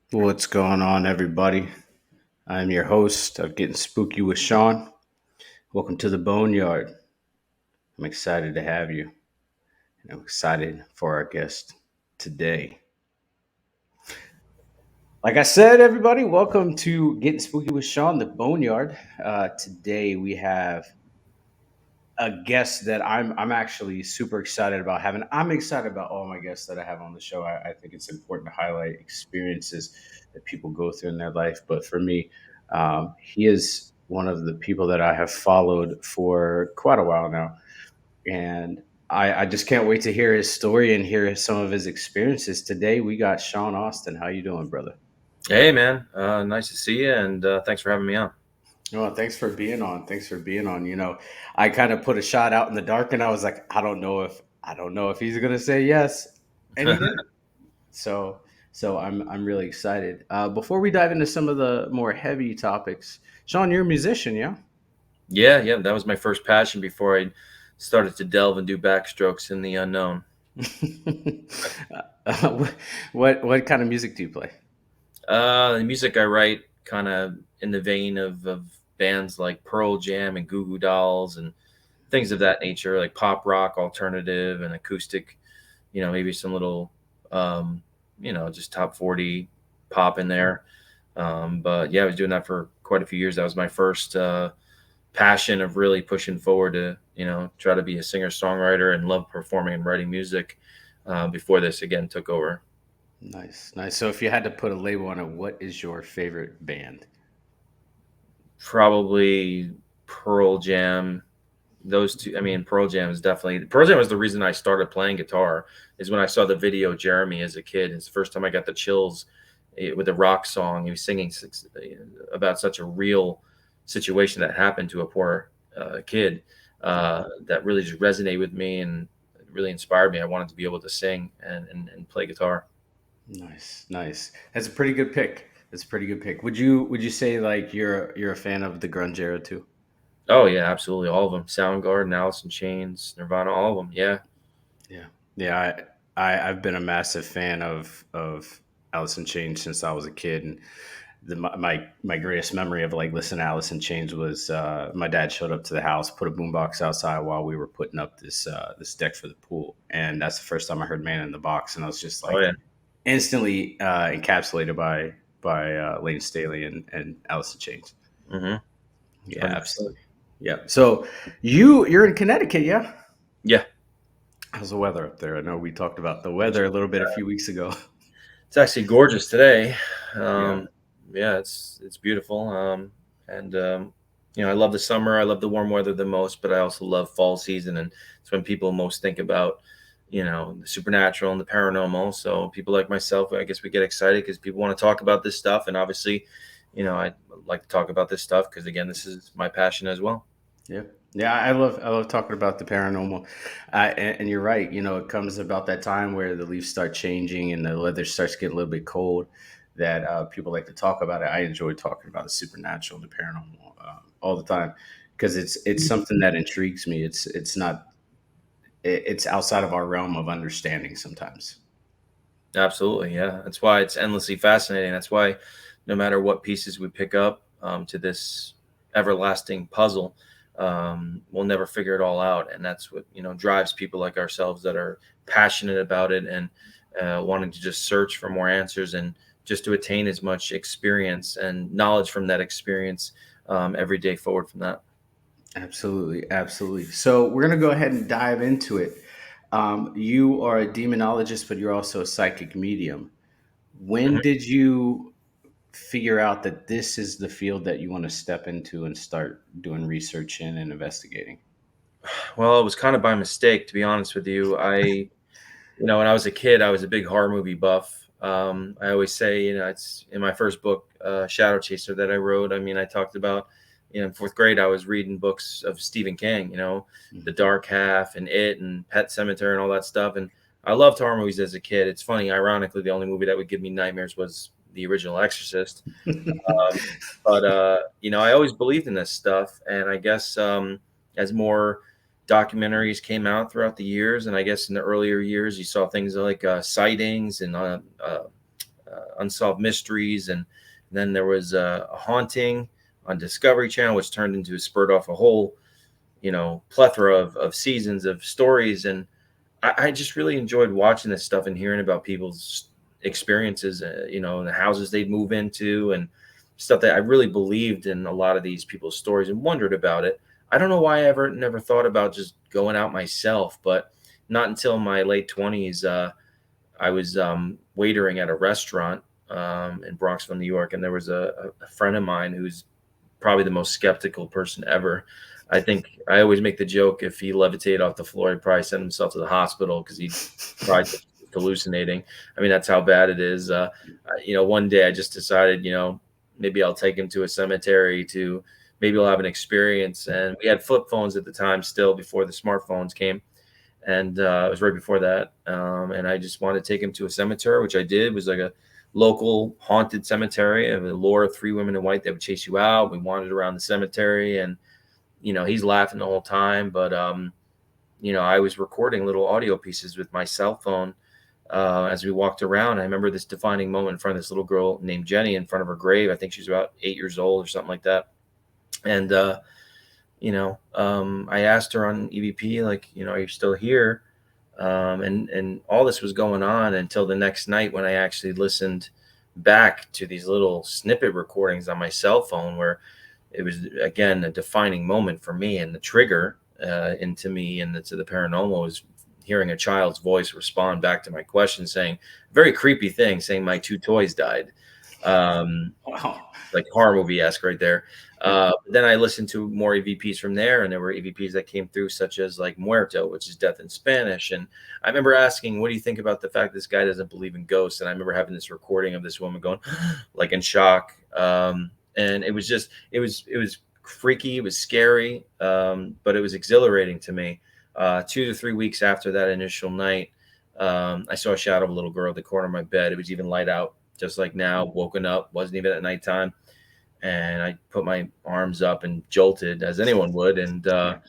What's going on, everybody? I'm your host of Getting Spooky with Sean. Welcome to the Boneyard. I'm excited to have you, and I'm excited for our guest today. Like I said, everybody, welcome to Getting Spooky with Sean, the Boneyard. Today we have a guest that I'm actually super excited about having. I'm excited about all my guests that I have on the show. I think it's important to highlight experiences that people go through in their life. But for me, he is one of the people that I have followed for quite a while now, and I just can't wait to hear his story and hear some of his experiences. Today we got Sean Austin. How you doing, brother? Hey, man. Nice to see you, and thanks for having me on. Well, thanks for being on. Thanks for being on. I kind of put a shot out in the dark, and I was like, I don't know if he's gonna say yes, and he did. So, so I'm really excited. Before we dive into some of the more heavy topics, Sean, you're a musician, yeah? Yeah, that was my first passion before I started to delve and do backstrokes in the unknown. what kind of music do you play? The music I write kind of in the vein of bands like Pearl Jam and Goo Goo Dolls and things of that nature, like pop rock, alternative, and acoustic. Maybe some little, just top 40 pop in there. But yeah, I was doing that for quite a few years. That was my first passion of really pushing forward to try to be a singer songwriter and love performing and writing music. Before this again took over. Nice, nice. So, if you had to put a label on it, what is your favorite band? Probably Pearl Jam. Those two. I mean, Pearl Jam was the reason I started playing guitar. Is when I saw the video Jeremy as a kid. It's the first time I got the chills with a rock song. He was singing about such a real situation that happened to a poor kid that really just resonated with me and really inspired me. I wanted to be able to sing and play guitar. Nice, nice. That's a pretty good pick. That's a pretty good pick. Would you say like you're a fan of the grunge era too? Oh yeah, absolutely, all of them. Soundgarden, Alice in Chains, Nirvana, all of them. Yeah. Yeah, yeah. I've been a massive fan of Alice in Chains since I was a kid, and my greatest memory of like listening to Alice in Chains was my dad showed up to the house, put a boombox outside while we were putting up this deck for the pool, and that's the first time I heard "Man in the Box," and I was just Oh like yeah. instantly encapsulated by Lane Staley and Alice in Chains. Mm-hmm. Yeah, 100%. absolutely. Yeah. So you're in Connecticut, yeah? Yeah. How's the weather up there? I know we talked about the weather a little bit a few weeks ago. It's actually gorgeous today. Yeah. Yeah, it's beautiful. And I love the summer. I love the warm weather the most, but I also love fall season, and it's when people most think about the supernatural and the paranormal. So people like myself, I guess we get excited because people want to talk about this stuff, and obviously, I like to talk about this stuff because again, this is my passion as well. Yeah. Yeah, I love talking about the paranormal, and you're right. It comes about that time where the leaves start changing and the weather starts getting a little bit cold. That people like to talk about it. I enjoy talking about the supernatural and the paranormal all the time because it's something that intrigues me. It's not it's outside of our realm of understanding sometimes. Absolutely, yeah. That's why it's endlessly fascinating. That's why no matter what pieces we pick up to this everlasting puzzle, we'll never figure it all out. And that's what drives people like ourselves that are passionate about it and wanting to just search for more answers and just to attain as much experience and knowledge from that experience every day forward from that. Absolutely, absolutely. So we're gonna go ahead and dive into it. You are a demonologist, but you're also a psychic medium. When Mhm. did you figure out that this is the field that you want to step into and start doing research in and investigating? Well, it was kind of by mistake, to be honest with you. when I was a kid, I was a big horror movie buff. I always say, it's in my first book, Shadow Chaser, that I wrote. I mean, I talked about, in fourth grade, I was reading books of Stephen King, The Mhm. Dark Half and It and Pet Cemetery and all that stuff. And I loved horror movies as a kid. It's funny, ironically, the only movie that would give me nightmares was the original Exorcist. But I always believed in this stuff, and I guess as more documentaries came out throughout the years, and I guess in the earlier years, you saw things like sightings and unsolved mysteries, and then there was a haunting on Discovery Channel, which turned into spurred off a whole plethora of seasons of stories, and I just really enjoyed watching this stuff and hearing about people's experiences, the houses they'd move into and stuff that I really believed in a lot of these people's stories and wondered about it. I don't know why I ever never thought about just going out myself, but not until my late 20s. I was waitering at a restaurant in Bronxville, New York, and there was a friend of mine who's probably the most skeptical person ever. I think I always make the joke, if he levitated off the floor, he'd probably send himself to the hospital because he probably thinks he's hallucinating. I mean, that's how bad it is. One day I just decided, maybe I'll take him to a cemetery to maybe we'll have an experience. And we had flip phones at the time, still before the smartphones came, and it was right before that. And I just wanted to take him to a cemetery, which I did. It was like a local haunted cemetery of the lore of three women in white that would chase you out. We wandered around the cemetery, and he's laughing the whole time, but I was recording little audio pieces with my cell phone as we walked around. I remember this defining moment in front of this little girl named Jenny in front of her grave. I think she was about 8 years old or something like that. And I asked her on EVP, like, are you still here? And all this was going on until the next night when I actually listened back to these little snippet recordings on my cell phone, where it was again a defining moment for me, and the trigger into me and to the paranormal was hearing a child's voice respond back to my question, saying very creepy thing, saying my two toys died. Um, Wow. like horror movie esque right there. Yeah. Then I listened to more EVPs from there, and there were EVPs that came through, such as like Muerto, which is death in Spanish. And I remember asking, "What do you think about the fact this guy doesn't believe in ghosts?" And I remember having this recording of this woman going, like in shock. And it was just, it was freaky, it was scary, but it was exhilarating to me. 2 to 3 weeks after that initial night, I saw a shadow of a little girl at the corner of my bed. It was even light out, just like now. Woken up, wasn't even at nighttime, and I put my arms up and jolted as anyone would, and Yeah.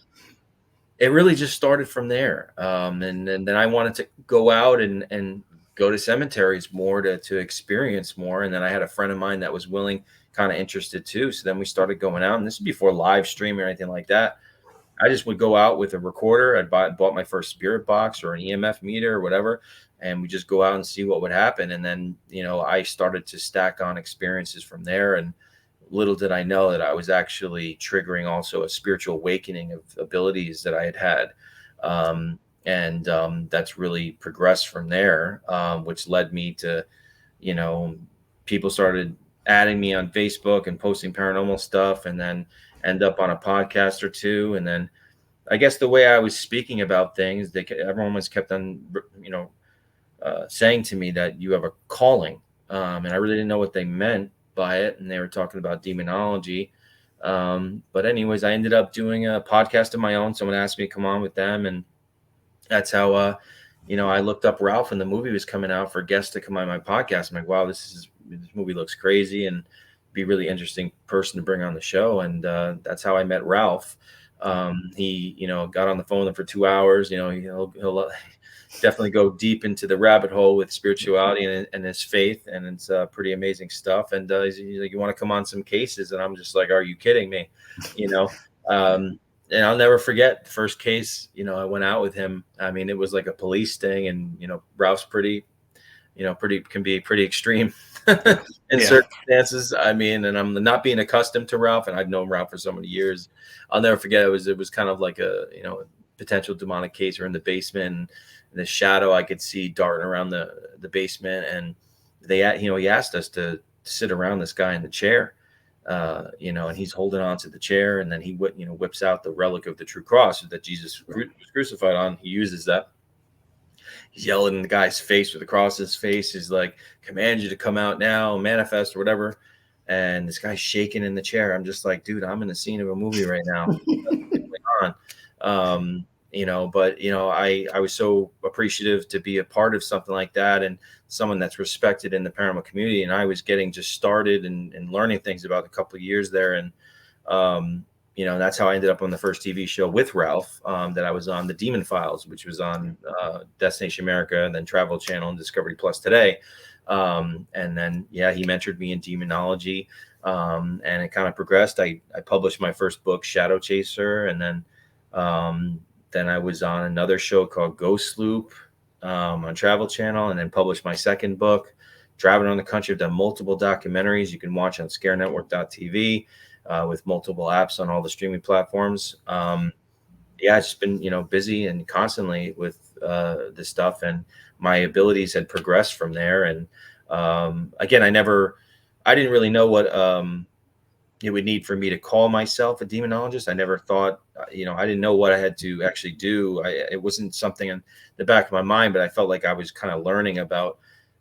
it really just started from there. And then I wanted to go out and go to cemeteries more to experience more. And then I had a friend of mine that was willing, kind of interested too. So then we started going out, and this is before live stream or anything like that. I just would go out with a recorder. Bought my first spirit box or an EMF meter or whatever, and we just go out and see what would happen. And then, I started to stack on experiences from there. And little did I know that I was actually triggering also a spiritual awakening of abilities that I had had. And That's really progressed from there, which led me to, you know, people started adding me on Facebook and posting paranormal stuff, and then end up on a podcast or two. And then I guess the way I was speaking about things, everyone was kept on, saying to me that you have a calling, and I really didn't know what they meant by it. And they were talking about demonology. But anyways, I ended up doing a podcast of my own. Someone asked me to come on with them, and that's how I looked up Ralph, and the movie was coming out for guests to come on my podcast. I'm like, wow, this movie looks crazy, and be a really interesting person to bring on the show. And that's how I met Ralph. He got on the phone with him for 2 hours. He'll definitely go deep into the rabbit hole with spirituality and his faith, and it's pretty amazing stuff. And he's like, "You want to come on some cases?" And I'm just like, "Are you kidding me?" You know. Um, and I'll never forget the first case. I went out with him. I mean, it was like a police sting, and Ralph's pretty, pretty can be pretty extreme Yeah. in Yeah. circumstances. I mean, and I'm not being accustomed to Ralph, and I've known Ralph for so many years. I'll never forget. It was kind of like a potential demonic case. We're in the basement, and the shadow I could see darting around the basement, and he asked us to sit around this guy in the chair, and he's holding on to the chair, and then he whips out the relic of the true cross that Jesus was crucified on. He uses that, he's yelling in the guy's face with across his face. He's like, "Command you to come out now, manifest or whatever." And this guy's shaking in the chair. I'm just like, dude, I'm in the scene of a movie right now. What's going on? But I was so appreciative to be a part of something like that, and someone that's respected in the paranormal community. And I was getting just started and learning things about a couple of years there. And um, that's how I ended up on the first TV show with Ralph, that I was on, the Demon Files, which was on Destination America, and then Travel Channel and Discovery Plus today. And then, yeah, he mentored me in demonology, and it kind of progressed. I published my first book, Shadow Chaser, and then I was on another show called Ghost Loop, on Travel Channel, and then published my second book, Driving Around the Country. I've done multiple documentaries you can watch on scarenetwork.tv, with multiple apps on all the streaming platforms. Yeah, it's just been, busy and constantly with this stuff, and my abilities had progressed from there. And again, I didn't really know what it would need for me to call myself a demonologist. I never thought, I didn't know what I had to actually do. It wasn't something in the back of my mind, but I felt like I was kind of learning about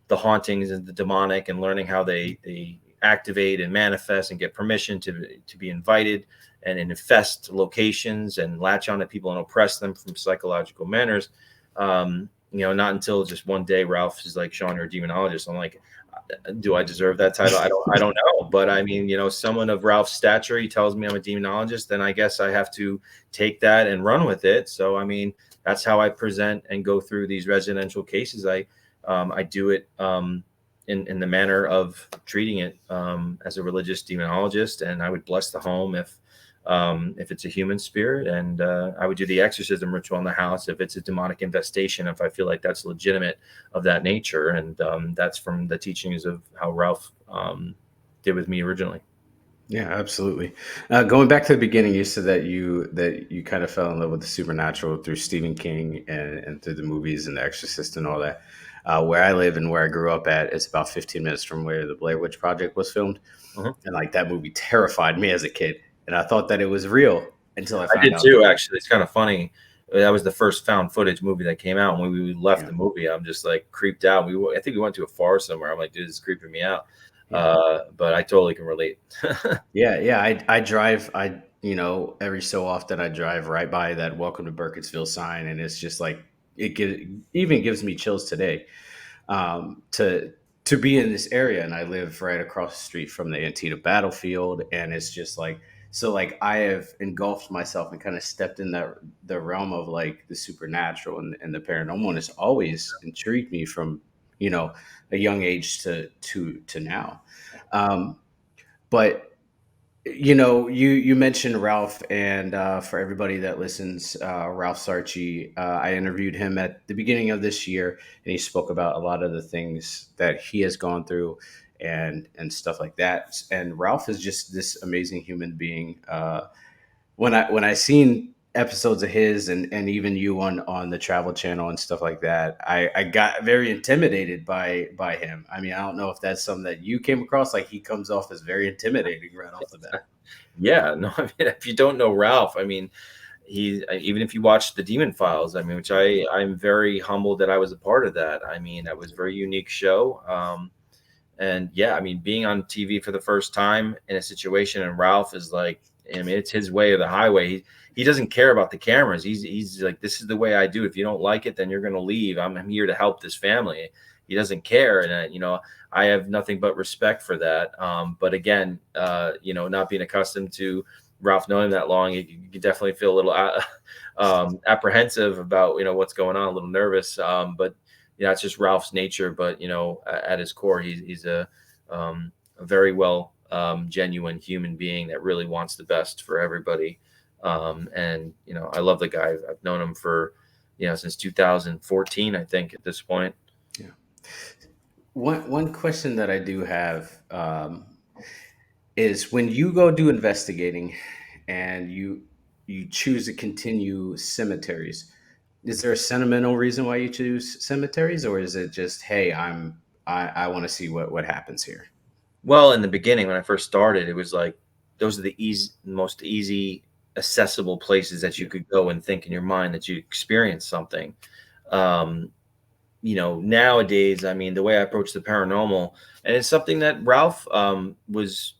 the hauntings and the demonic, and learning how they activate and manifest and get permission to be invited and infest locations and latch onto people and oppress them from psychological manners. Not until just one day Ralph is like, "Sean, you're a demonologist." I'm like, do I deserve that title? I don't know. But I mean, someone of Ralph's stature, he tells me I'm a demonologist, then I guess I have to take that and run with it. So I mean, that's how I present and go through these residential cases. I do it in the manner of treating it as a religious demonologist, and I would bless the home if it's a human spirit, and I would do the exorcism ritual in the house if it's a demonic infestation, if I feel like that's legitimate of that nature. And that's from the teachings of how Ralph did with me originally. Yeah, absolutely. Going back to the beginning, you said that you kind of fell in love with the supernatural through Stephen King and through the movies and The Exorcist and all that. Where I live and where I grew up at, it's about 15 minutes from where the Blair Witch Project was filmed, Mhm. and like that movie terrified me as a kid, and I thought that it was real until I I found did out too, that actually. It's kind of funny. That was the first found footage movie that came out. And when we left yeah, the movie, I'm just like creeped out. I think we went to a forest somewhere. I'm like, dude, this is creeping me out. yeah. But I totally can relate. Yeah, yeah. I drive. Every so often I drive right by that "Welcome to Burkittsville" sign, and it's just like even gives me chills today. To be in this area, and I live right across the street from the Antietam battlefield, and it's just like so. Like I have engulfed myself and kind of stepped in that the realm of like the supernatural and the paranormal, and it's always intrigued me from a young age to now. Um, but you mentioned Ralph, and for everybody that listens, Ralph Sarchi, I interviewed him at the beginning of this year, and he spoke about a lot of the things that he has gone through and stuff like that. And Ralph is just this amazing human being. When I seen episodes of his and even you on the Travel Channel and stuff like that, I got very intimidated by him. I mean, I don't know if that's something that you came across. Like he comes off as very intimidating right off the bat. Yeah, no, I mean, if you don't know Ralph, I mean, even if you watch the Demon Files, I mean, which I'm very humbled that I was a part of that. I mean, that was a very unique show. And yeah, I mean, being on TV for the first time in a situation, and Ralph is like, I mean, it's his way or the highway. He doesn't care about the cameras. He's like, this is the way I do. If you don't like it, then you're gonna leave. I'm here to help this family. He doesn't care, and I have nothing but respect for that. But again, not being accustomed to Ralph knowing him that long, you can definitely feel a little apprehensive about what's going on, a little nervous. But it's just Ralph's nature. But at his core, he's a very well genuine human being that really wants the best for everybody. And I love the guy. I've known him for since 2014, I think, at this point. Yeah. One question that I do have is when you go do investigating and you choose to continue cemeteries, is there a sentimental reason why you choose cemeteries, or is it just hey, I want to see what happens here? Well, in the beginning, when I first started, it was like those are the most easy, accessible places that you Yeah. could go and think in your mind that you experience something. Um, nowadays, I mean, the way I approach the paranormal, and it's something that Ralph was,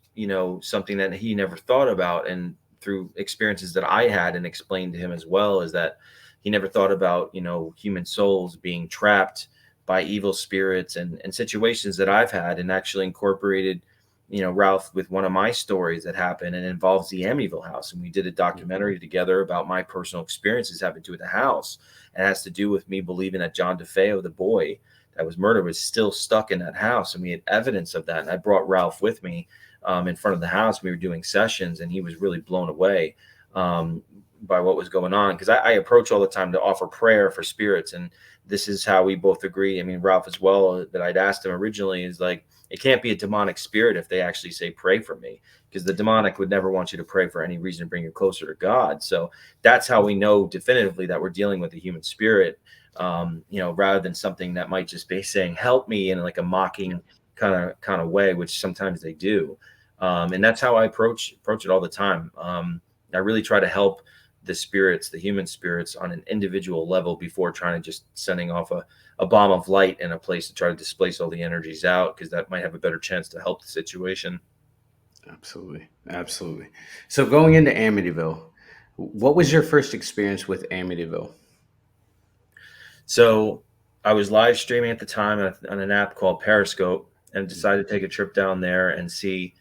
something that he never thought about. And through experiences that I had and explained to him as well, is that he never thought about, human souls being trapped by evil spirits and situations that I've had, and actually incorporated, Ralph with one of my stories that happened and involves the Amityville house. And we did a Yeah. documentary together about my personal experiences having to do with the house. It has to do with me believing that John DeFeo, the boy that was murdered, was still stuck in that house, and we had evidence of that. And I brought Ralph with me in front of the house. We were doing sessions, and he was really blown away um, by what was going on. Because I approach all the time to offer prayer for spirits, and this is how we both agree. I mean, Ralph as well. That I'd asked him originally is like, it can't be a demonic spirit if they actually say pray for me, because the demonic would never want you to pray for any reason to bring you closer to God. So that's how we know definitively that we're dealing with a human spirit, rather than something that might just be saying help me in like a Yeah. mocking kind of way, which sometimes they do. And that's how I approach it all the time. I really try to help the spirits, the human spirits, on an individual level before trying to just sending off a bomb of light in a place to try to displace all the energies out, because that might have a better chance to help the situation. Absolutely. Absolutely. So going into Amityville, what was your first experience with Amityville? So I was live streaming at the time on an app called Periscope, and Mhm. decided to take a trip down there and see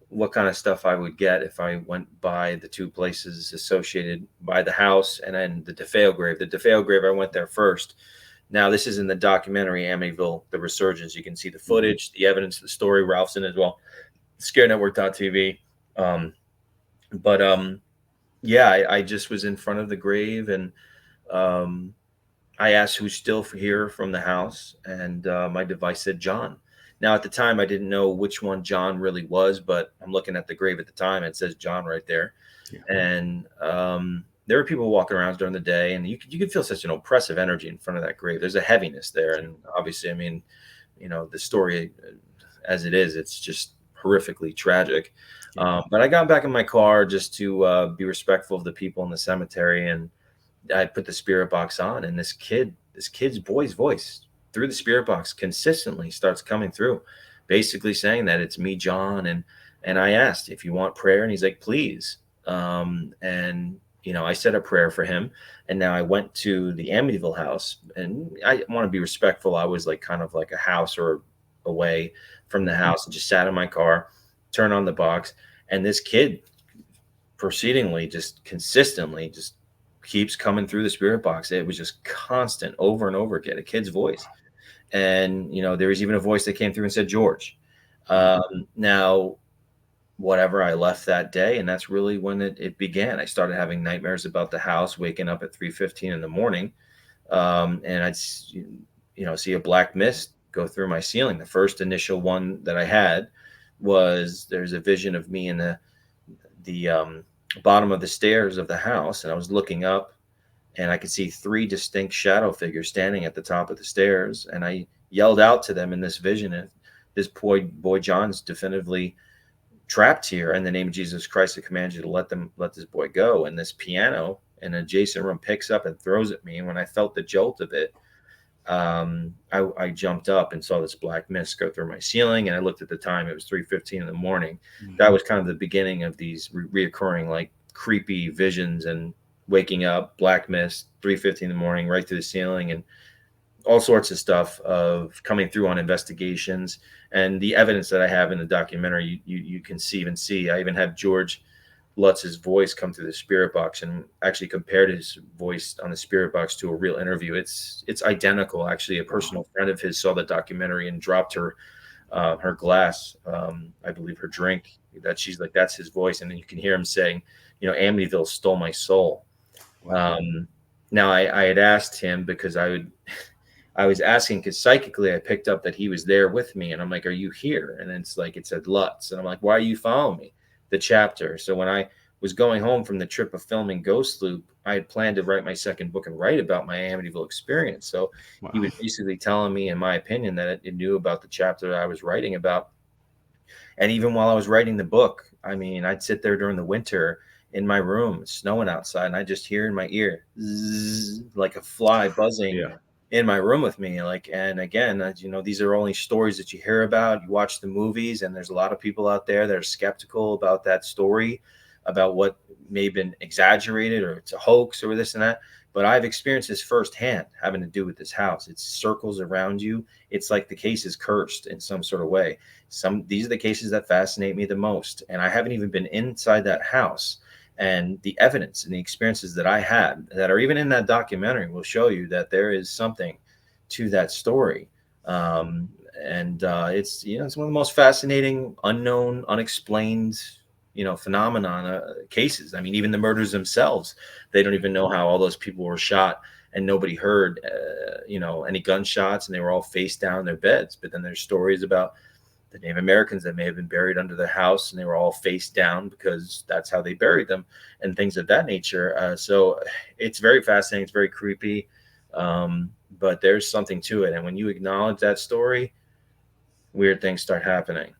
what kind of stuff I would get if I went by the two places associated by the house and then the DeFeo grave. The DeFeo grave, I went there first. Now, this is in the documentary Amityville, The Resurgence. You can see the Mhm. footage, the evidence, the story. Ralph's in it as well. ScareNetwork.tv. But yeah, I just was in front of the grave, and um, I asked who's still here from the house, and my device said John. Now, at the time, I didn't know which one John really was, but I'm looking at the grave at the time, and it says John right there. Yeah. And there were people walking around during the day, and you could feel such an oppressive energy in front of that grave. There's a heaviness there, and obviously, I mean, the story as it is, it's just horrifically tragic. Yeah. But I got back in my car just to be respectful of the people in the cemetery, and I put the spirit box on, and this kid's boy's voice through the spirit box consistently starts coming through, basically saying that it's me, John. And I asked if you want prayer, and he's like, please. And I said a prayer for him, and now I went to the Amityville house, and I want to be respectful. I was like kind of like a house or away from the Mhm. house, and just sat in my car, turned on the box, and this kid proceedingly, just consistently, just keeps coming through the spirit box. It was just constant over and over again, a kid's voice. And, there was even a voice that came through and said, George. Mhm. Now, whatever, I left that day, and that's really when it began. I started having nightmares about the house, waking up at 3:15 in the morning. And see a black mist go through my ceiling. The first initial one that I had was, there's a vision of me in the bottom of the stairs of the house, and I was looking up, and I could see three distinct shadow figures standing at the top of the stairs, and I yelled out to them in this vision, and this boy John's definitively trapped here. In the name of Jesus Christ, I command you to let this boy go. And this piano in an adjacent room picks up and throws at me. And when I felt the jolt of it, I jumped up and saw this black mist go through my ceiling, and I looked at the time; it was 3:15 in the morning. That Mhm. was kind of the beginning of these reoccurring, like, creepy visions, and waking up, black mist, 3:15 in the morning, right through the ceiling, and all sorts of stuff of coming through on investigations. And the evidence that I have in the documentary, you can see. I even have George Lutz's voice come through the spirit box, and actually compared his voice on the spirit box to a real interview. It's identical. Actually, a Wow. personal friend of his saw the documentary and dropped her glass, I believe her drink. That she's like, that's his voice, and then you can hear him saying, Amityville stole my soul. Wow. Um, Now, I had asked him, because I was asking because psychically I picked up that he was there with me, and I'm like, "Are you here?" And it's like it said Lutz, and I'm like, "Why are you following me?" The chapter. So when I was going home from the trip of filming Ghost Loop, I had planned to write my second book and write about my Amityville experience. So he Wow. was basically telling me, in my opinion, that it knew about the chapter that I was writing about. And even while I was writing the book, I mean, I'd sit there during the winter in my room, snowing outside, and I just hear in my ear, zzz, like a fly buzzing Yeah. in my room with me. Like, and again, these are only stories that you hear about. You watch the movies, and there's a lot of people out there that are skeptical about that story, about what may have been exaggerated or it's a hoax or this and that. But I've experienced this firsthand, having to do with this house. It circles around you. It's like the case is cursed in some sort of way. These are the cases that fascinate me the most, and I haven't even been inside that house. And the evidence and the experiences that I had that are even in that documentary will show you that there is something to that story. Um, and it's it's one of the most fascinating, unknown, unexplained phenomenon cases. I mean, even the murders themselves, they don't even know how all those people were shot and nobody heard any gunshots, and they were all face down in their beds. But then there's stories about the Native Americans that may have been buried under their house and they were all face down because that's how they buried them, and things of that nature. So it's very fascinating. It's very creepy. But there's something to it. And when you acknowledge that story, weird things start happening.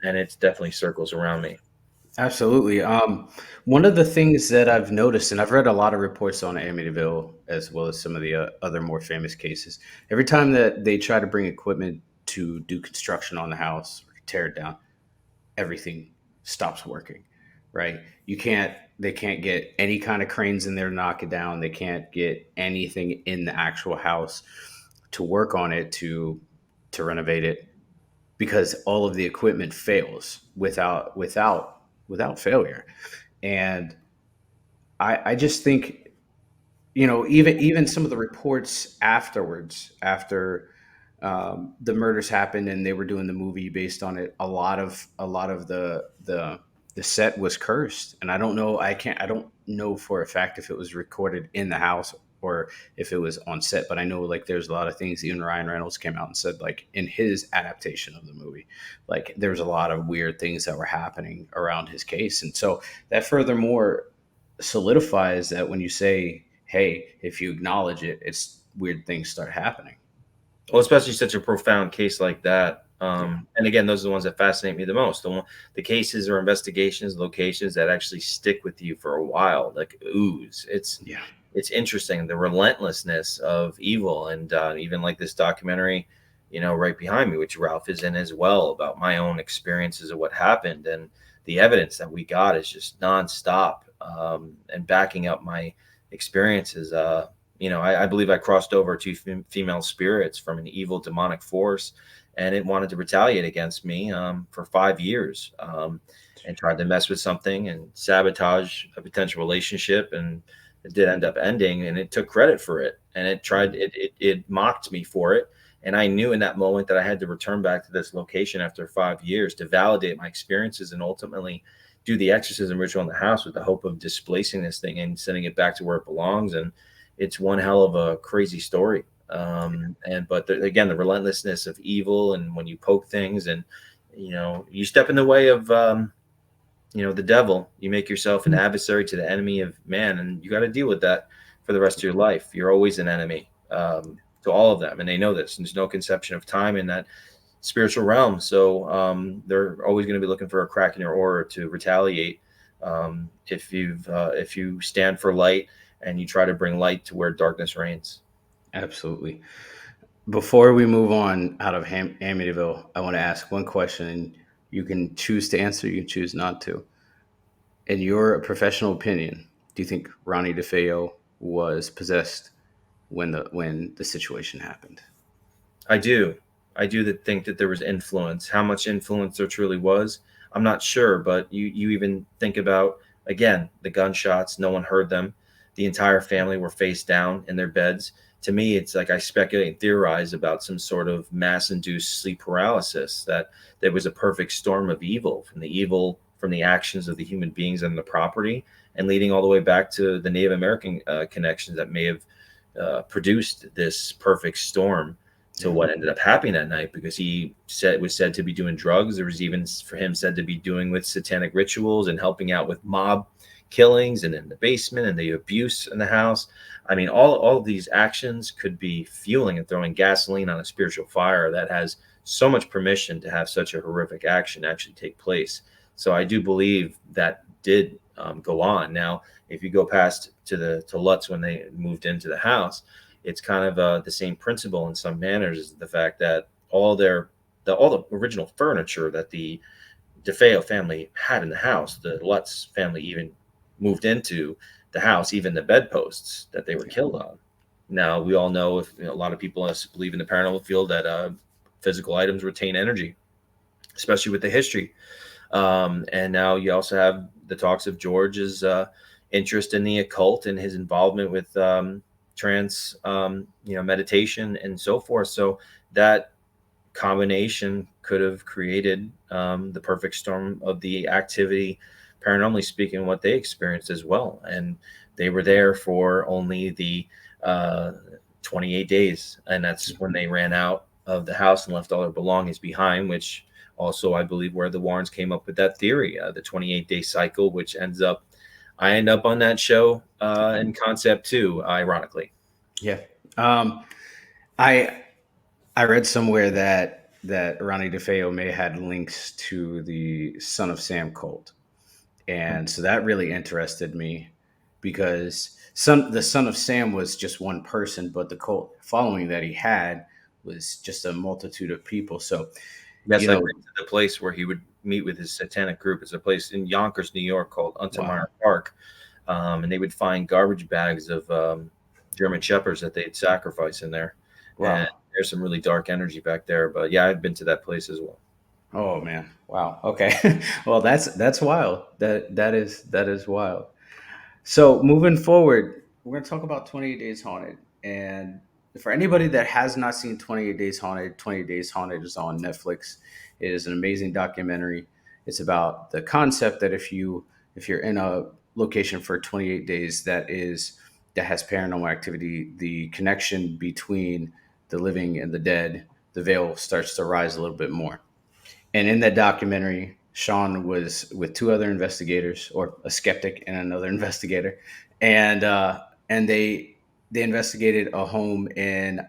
And it's definitely circles around me. Absolutely. One of the things that I've noticed, and I've read a lot of reports on Amityville as well as some of the other more famous cases. Every time that they try to bring equipment to do construction on the house or tear it down, everything stops working. Right? They can't get any kind of cranes in there to knock it down. They can't get anything in the actual house to work on it to renovate it because all of the equipment fails without failure. And I just think, even some of the reports afterwards, after the murders happened and they were doing the movie based on it, a lot of the set was cursed. And I don't know for a fact if it was recorded in the house or if it was on set, but I know like there's a lot of things. Even Ryan Reynolds came out and said like in his adaptation of the movie, like there was a lot of weird things that were happening around his case. And so that furthermore solidifies that when you say, hey, if you acknowledge it, it's weird things start happening. Well, especially such a profound case like that. Yeah. And again, those are the ones that fascinate me the most. The cases or investigations, locations that actually stick with you for a while, like ooze. Yeah. It's interesting, the relentlessness of evil, and even like this documentary, right behind me, which Ralph is in as well, about my own experiences of what happened, and the evidence that we got is just nonstop, and backing up my experiences. I believe I crossed over two female spirits from an evil demonic force, and it wanted to retaliate against me for 5 years, and tried to mess with something and sabotage a potential relationship, and it did end up ending, and it took credit for it, and it mocked me for it. And I knew in that moment that I had to return back to this location after 5 years to validate my experiences and ultimately do the exorcism ritual in the house with the hope of displacing this thing and sending it back to where it belongs. And it's one hell of a crazy story. Again, the relentlessness of evil, and when you poke things, and you step in the way of the devil, you make yourself an adversary to the enemy of man, and you got to deal with that for the rest of your life. You're always an enemy to all of them, and they know this. There's no conception of time in that spiritual realm, so they're always going to be looking for a crack in your aura to retaliate. If you stand for light and you try to bring light to where darkness reigns. Absolutely. Before we move on out of Amityville, I want to ask one question, and you can choose to answer, you can choose not to. In your professional opinion, do you think Ronnie DeFeo was possessed when the situation happened? I do. I do think that there was influence. How much influence there truly was, I'm not sure. But you even think about, again, the gunshots. No one heard them. The entire family were face down in their beds. To me, it's like I speculate and theorize about some sort of mass-induced sleep paralysis. That there was a perfect storm of evil from the actions of the human beings and the property, and leading all the way back to the Native American connections that may have produced this perfect storm to Yeah. what ended up happening that night, because he was said to be doing drugs. There was even for him said to be doing with satanic rituals and helping out with mob killings and in the basement and the abuse in the house. I mean, all of these actions could be fueling and throwing gasoline on a spiritual fire that has so much permission to have such a horrific action actually take place. So I do believe that did go on. Now, if you go past to Lutz when they moved into the house, it's kind of the same principle in some manners, is the fact that all the original furniture that the DeFeo family had in the house, the Lutz family even moved into the house, even the bedposts that they were Yeah. killed on. Now we all know, if a lot of people believe in the paranormal field, that physical items retain energy, especially with the history. And now you also have the talks of George's interest in the occult and his involvement with trance, meditation and so forth. So that combination could have created the perfect storm of the activity, paranormally speaking, what they experienced as well. And they were there for only the uh, 28 days. And that's when they ran out of the house and left all their belongings behind, which also, I believe, where the Warrens came up with that theory, the 28-day cycle, which I end up on that show in concept too, ironically. Yeah. Um, I I read somewhere that Ronnie DeFeo may had links to the Son of Sam cult, and so that really interested me because the Son of Sam was just one person, but the cult following that he had was just a multitude of people. So Yes, you I've know, been to the place where he would meet with his satanic group. It's a place in Yonkers, New York, called wow, Untermeyer Park, and they would find garbage bags of German shepherds that they'd sacrifice in there. And wow, there's some really dark energy back there. But yeah, I've been to that place as well. oh man, wow, okay, well that's wild. That is wild. So moving forward, we're going to talk about 28 Days Haunted. And for anybody that has not seen 28 Days Haunted, 28 Days Haunted is on Netflix. It is an amazing documentary. It's about the concept that if you're in a location for 28 days that has paranormal activity, the connection between the living and the dead, the veil starts to rise a little bit more. And in that documentary, Sean was with two other investigators, or a skeptic and another investigator, and they investigated a home in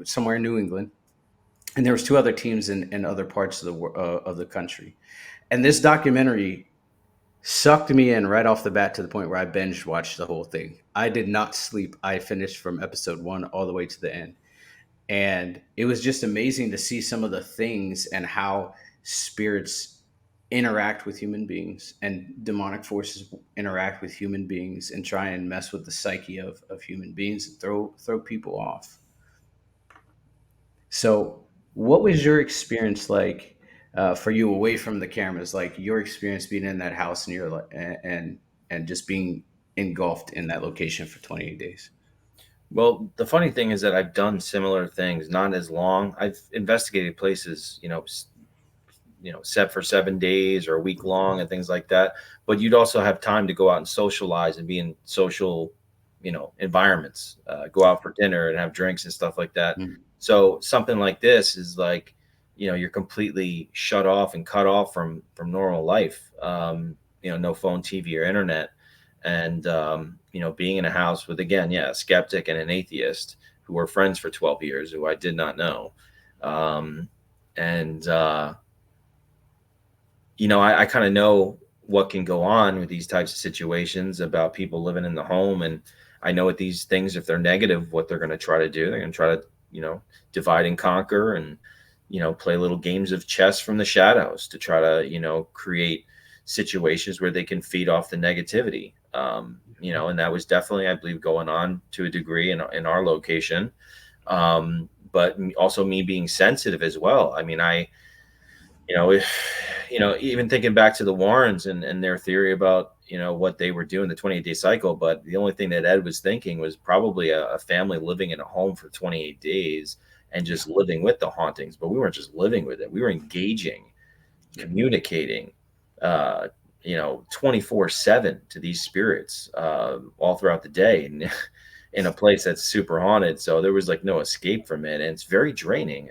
somewhere in New England, and there was two other teams in other parts of the country. And this documentary sucked me in right off the bat to the point where I binge watched the whole thing. I did not sleep. I finished from episode one all the way to the end, and it was just amazing to see some of the things and how spirits interact with human beings and demonic forces interact with human beings and try and mess with the psyche of human beings and throw people off. So what was your experience like, for you, away from the cameras, like your experience being in that house and and just being engulfed in that location for 28 days? Well, the funny thing is that I've done similar things, not as long. I've investigated places, set for 7 days or a week long and things like that. But you'd also have time to go out and socialize and be in social, environments, go out for dinner and have drinks and stuff like that. Mm. So something like this is like, you're completely shut off and cut off from normal life. No phone, TV, or internet, and being in a house with, again, yeah, a skeptic and an atheist who were friends for 12 years, who I did not know. Um, and I kind of know what can go on with these types of situations about people living in the home. And I know what these things, if they're negative, what they're going to try to do. They're going to try to, divide and conquer and, play little games of chess from the shadows to try to, create situations where they can feed off the negativity. And that was definitely, I believe, going on to a degree in our location. But also me being sensitive as well. I mean, if even thinking back to the Warrens and their theory about what they were doing, the 28-day cycle, but the only thing that Ed was thinking was probably a family living in a home for 28 days and Yeah. just living with the hauntings. But we weren't just living with it, we were engaging, Yeah. communicating, 24/7 to these spirits, all throughout the day, and in a place that's super haunted. So there was like no escape from it, and it's very draining.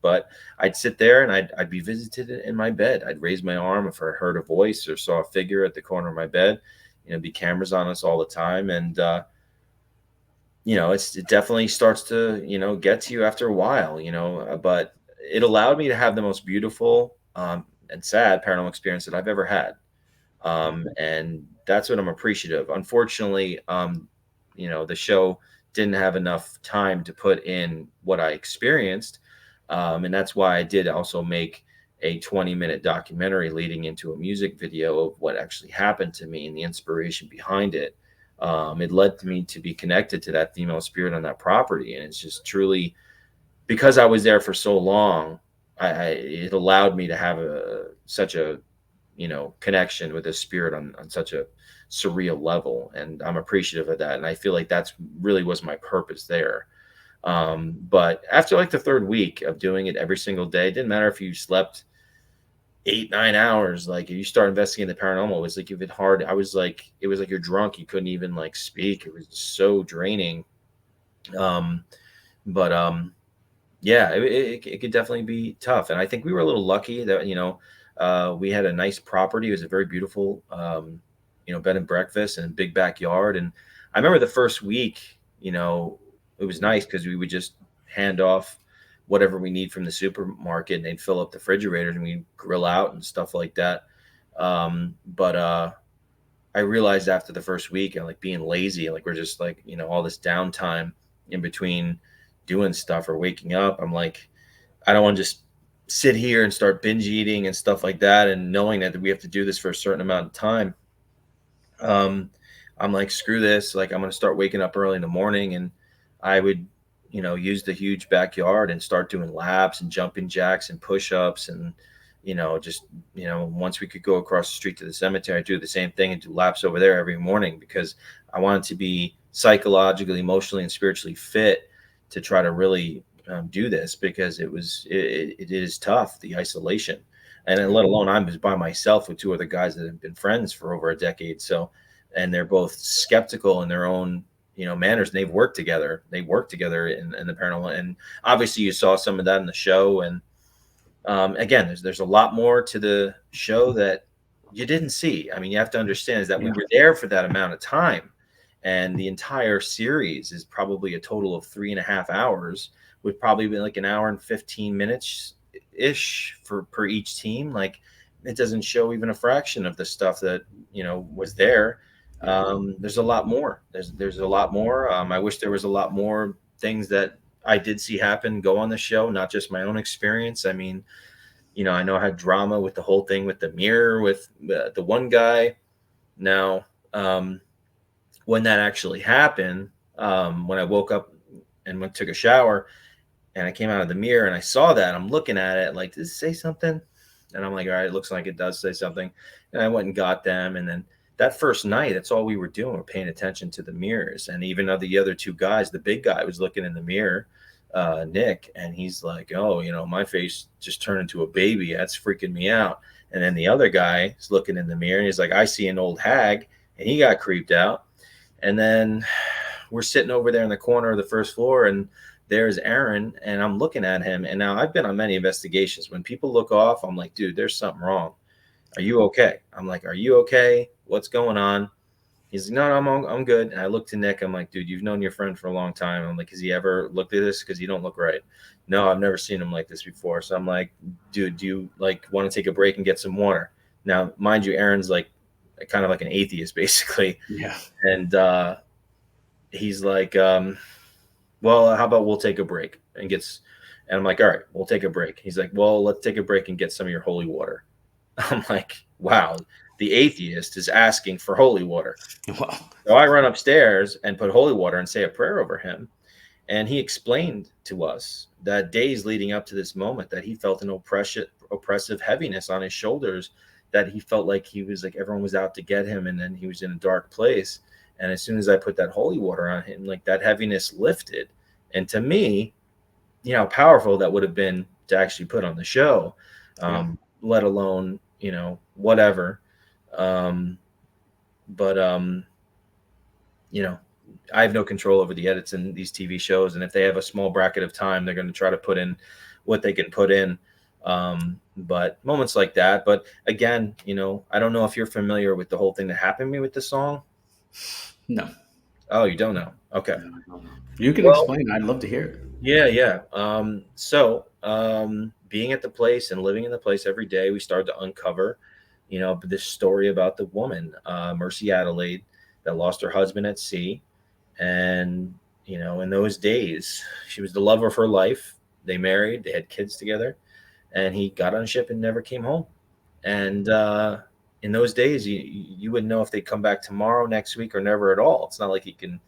But I'd sit there and I'd be visited in my bed. I'd raise my arm if I heard a voice or saw a figure at the corner of my bed. Be cameras on us all the time, and it definitely starts to get to you after a while. But it allowed me to have the most beautiful and sad paranormal experience that I've ever had. And that's what I'm appreciative. Unfortunately, the show didn't have enough time to put in what I experienced. And that's why I did also make a 20-minute documentary leading into a music video of what actually happened to me and the inspiration behind it. It led me to be connected to that female spirit on that property. And it's just truly because I was there for so long, it allowed me to have such a connection with the spirit on such a surreal level, and I'm appreciative of that. And I feel like that's really was my purpose there. But after like the third week of doing it every single day, it didn't matter if you slept 8 9 hours. Like if you start investigating the paranormal, it was like if it hard. I was like it was like you're drunk, you couldn't even like speak. It was so draining. Um, but yeah, it could definitely be tough. And I think we were a little lucky that, we had a nice property. It was a very beautiful, bed and breakfast and big backyard. And I remember the first week, it was nice because we would just hand off whatever we need from the supermarket and they'd fill up the refrigerators and we'd grill out and stuff like that. But I realized after the first week and like being lazy, like we're just like, all this downtime in between doing stuff or waking up. I'm like, I don't want to just sit here and start binge eating and stuff like that. And knowing that we have to do this for a certain amount of time. Um, I'm like, screw this. Like, I'm going to start waking up early in the morning. And I would, use the huge backyard and start doing laps and jumping jacks and push ups. And, just, once we could go across the street to the cemetery, I do the same thing and do laps over there every morning because I wanted to be psychologically, emotionally, and spiritually fit to try to really do this because it is tough, the isolation. And then let alone I was by myself with two other guys that have been friends for over a decade. So, and they're both skeptical in their own, manners. And they've worked together. They work together in the paranormal. And obviously you saw some of that in the show. And again, there's a lot more to the show that you didn't see. I mean, you have to understand is that we Yeah. were there for that amount of time, and the entire series is probably a total of 3.5 hours, with probably been like an hour and 15 minutes ish for per each team. Like it doesn't show even a fraction of the stuff that was there. Yeah. There's a lot more. There's a lot more. I wish there was a lot more things that I did see happen go on the show, not just my own experience. I mean, I know I had drama with the whole thing with the mirror with the one guy. Now, when that actually happened, when I woke up and took a shower and I came out of the mirror and I saw that, I'm looking at it like, does it say something? And I'm like, all right, it looks like it does say something. And I went and got them. And then that first night, that's all we were doing. We're paying attention to the mirrors. And even of the other two guys, the big guy was looking in the mirror, Nick, and he's like, oh, my face just turned into a baby. That's freaking me out. And then the other guy is looking in the mirror and he's like, I see an old hag. And he got creeped out. And then we're sitting over there in the corner of the first floor and there's Aaron and I'm looking at him. And now I've been on many investigations. When people look off, I'm like, dude, there's something wrong. Are you okay? I'm like, are you okay? What's going on? He's like, no, no, I'm good. And I look to Nick. I'm like, dude, you've known your friend for a long time. I'm like, has he ever looked at this? Because you don't look right. No, I've never seen him like this before. So I'm like, dude, do you like want to take a break and get some water? Now, mind you, Aaron's like kind of like an atheist, basically. Yeah. And he's like, well, how about we'll take a break and and I'm like, all right, we'll take a break. He's like, well, let's take a break and get some of your holy water. I'm like, wow, the atheist is asking for holy water. Well, So I run upstairs and put holy water and say a prayer over him. And he explained to us that days leading up to this moment that he felt an oppressive heaviness on his shoulders, that he felt like he was like everyone was out to get him. And then he was in a dark place. And as soon as I put that holy water on him, like that heaviness lifted. And to me, how powerful that would have been to actually put on the show, yeah. let alone, whatever. Um, but you know, I have no control over the edits in these TV shows. And if they have a small bracket of time, they're going to try to put in what they can put in. But moments like that. But again, I don't know if you're familiar with the whole thing that happened to me with the song. No. Oh, you don't know? Okay. No, no, no. You can Well, explain. I'd love to hear it. yeah, yeah. So being at the place and living in the place every day, we started to uncover, this story about the woman, Mercy Adelaide, that lost her husband at sea. And, in those days, she was the love of her life. They married, they had kids together, and he got on a ship and never came home. And in those days, you wouldn't know if they'd come back tomorrow, next week, or never at all. It's not like you can,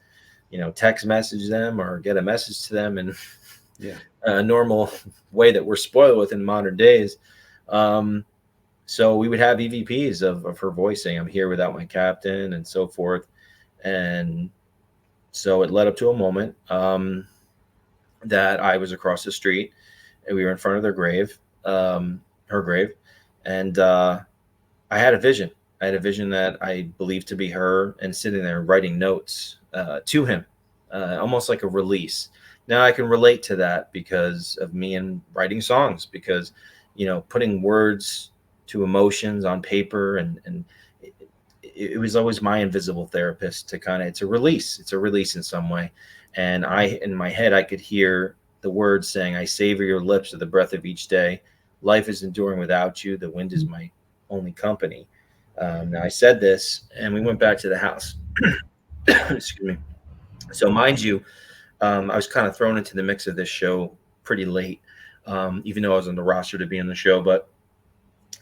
text message them or get a message to them in Yeah. a normal way that we're spoiled with in modern days. Um, so we would have EVPs of her voice saying, "I'm here without my captain," and so forth. And so it led up to a moment that I was across the street and we were in front of their grave, her grave, and I had a vision. I had a vision that I believed to be her and sitting there writing notes to him, almost like a release. Now I can relate to that because of me and writing songs, because putting words to emotions on paper, and it was always my invisible therapist to kind of, it's a release in some way. And I, in my head, I could hear the words saying, "I savor your lips with the breath of each day. Life is enduring without you. The wind is my only company." Now I said this, and we went back to the house. Excuse me. So mind you, I was kind of thrown into the mix of this show pretty late, even though I was on the roster to be in the show. But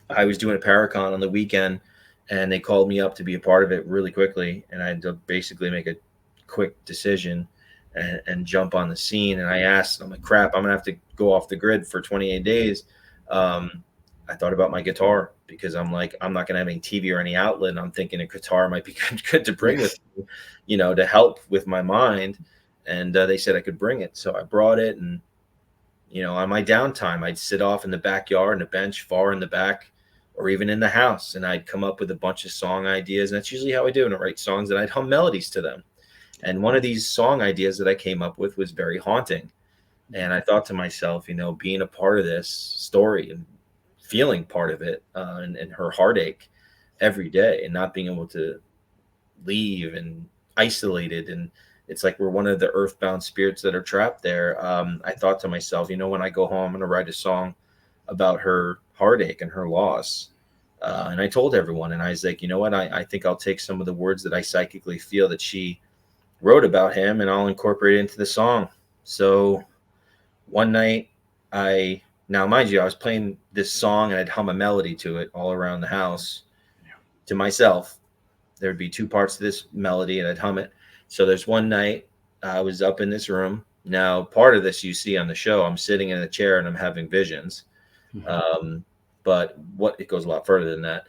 I was doing a Paracon on the weekend, and they called me up to be a part of it really quickly, and I had to basically make a quick decision and jump on the scene. And I asked, I'm like, "Crap, I'm gonna have to go off the grid for 28 days." Um, I thought about my guitar because I'm like, I'm not gonna have any TV or any outlet. And I'm thinking a guitar might be good to bring with Yes. me, to help with my mind. And they said I could bring it, so I brought it. And on my downtime, I'd sit off in the backyard on a bench far in the back, or even in the house, and I'd come up with a bunch of song ideas. And that's usually how I do, and I write songs and I'd hum melodies to them. And one of these song ideas that I came up with was very haunting. And I thought to myself, being a part of this story and feeling part of it, and her heartache every day, and not being able to leave, and isolated, and it's like we're one of the earthbound spirits that are trapped there. I thought to myself, when I go home, I'm going to write a song about her heartache and her loss. And I told everyone, and I was like, you know what? I think I'll take some of the words that I psychically feel that she wrote about him, and I'll incorporate it into the song. So one night, now mind you, I was playing this song and I'd hum a melody to it all around the house to myself. There'd be two parts to this melody and I'd hum it. So there's one night I was up in this room. Now, part of this you see on the show, I'm sitting in a chair and I'm having visions. Mhm. Um, but it goes a lot further than that.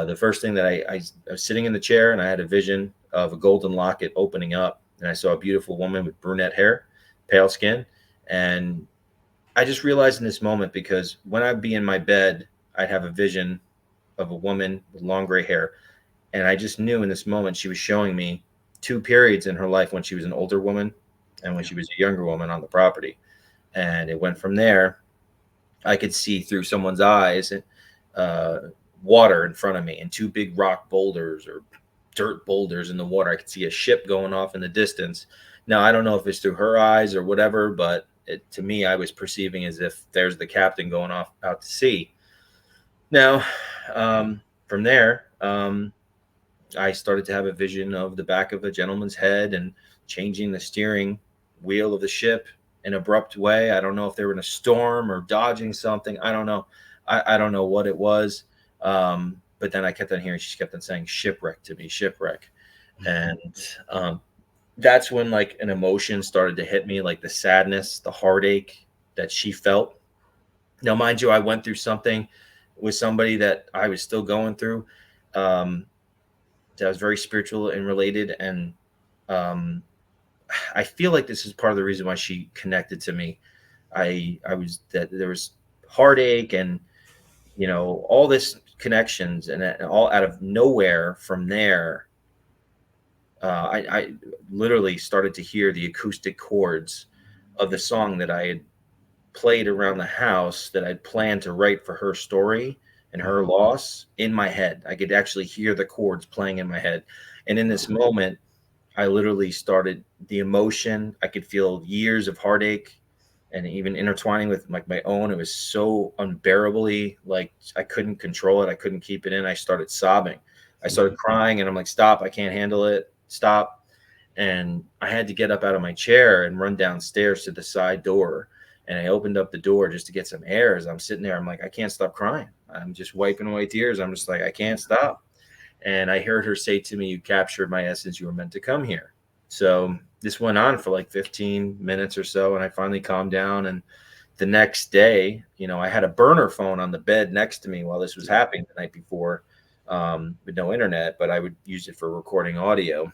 The first thing that I was sitting in the chair and I had a vision of a golden locket opening up, and I saw a beautiful woman with brunette hair, pale skin. And I just realized in this moment, because when I'd be in my bed, I'd have a vision of a woman with long gray hair. And I just knew in this moment she was showing me two periods in her life, when she was an older woman and when Yeah. she was a younger woman on the property. And it went from there. I could see through someone's eyes, uh, water in front of me, and two big rock boulders or dirt boulders in the water. I could see a ship going off in the distance. Now, I don't know if it's through her eyes or whatever, but to me, I was perceiving as if there's the captain going off out to sea. Now, from there, I started to have a vision of the back of a gentleman's head and changing the steering wheel of the ship in an abrupt way. I don't know if they were in a storm or dodging something. I don't know. I don't know what it was. But then I kept on hearing, she kept on saying shipwreck to me, shipwreck. And um, that's when like an emotion started to hit me, like the sadness, the heartache that she felt. Now, mind you, I went through something with somebody that I was still going through. Um, that was very spiritual and related. And um, I feel like this is part of the reason why she connected to me. I was that there was heartache and all this connections, and all out of nowhere from there, I literally started to hear the acoustic chords of the song that I had played around the house, that I'd planned to write for her story and her Mhm. loss, in my head. I could actually hear the chords playing in my head. And in this Wow. moment, I literally started the emotion. I could feel years of heartache and even intertwining with like my own. It was so unbearably, like I couldn't control it. I couldn't keep it in. I started sobbing. I started Mhm. crying, and I'm like, "Stop. I can't handle it. Stop." and I had to get up out of my chair and run downstairs to the side door. And I opened up the door just to get some air. As I'm sitting there, I'm like, I can't stop crying. I'm just wiping away tears. I'm just like, I can't stop. And I heard her say to me, "You captured my essence. You were meant to come here." So this went on for like 15 minutes or so. And I finally calmed down. And the next day, I had a burner phone on the bed next to me while this was happening the night before, with no internet, but I would use it for recording audio.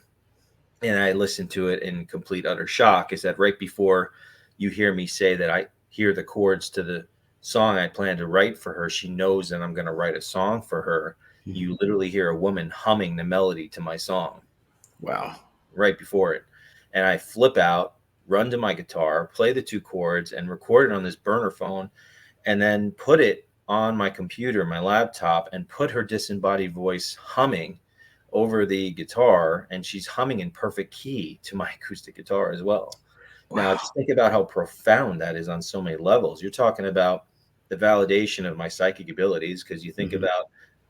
And I listened to it in complete utter shock. Is that right before you hear me say that I hear the chords to the song I plan to write for her, she knows that I'm going to write a song for her. Mhm. You literally hear a woman humming the melody to my song Wow. right before it. And I flip out, run to my guitar, play the two chords, and record it on this burner phone, and then put it on my computer, my laptop, and put her disembodied voice humming over the guitar. And she's humming in perfect key to my acoustic guitar as well. Now, Wow. just think about how profound that is on so many levels. You're talking about the validation of my psychic abilities, because you think Hmm. about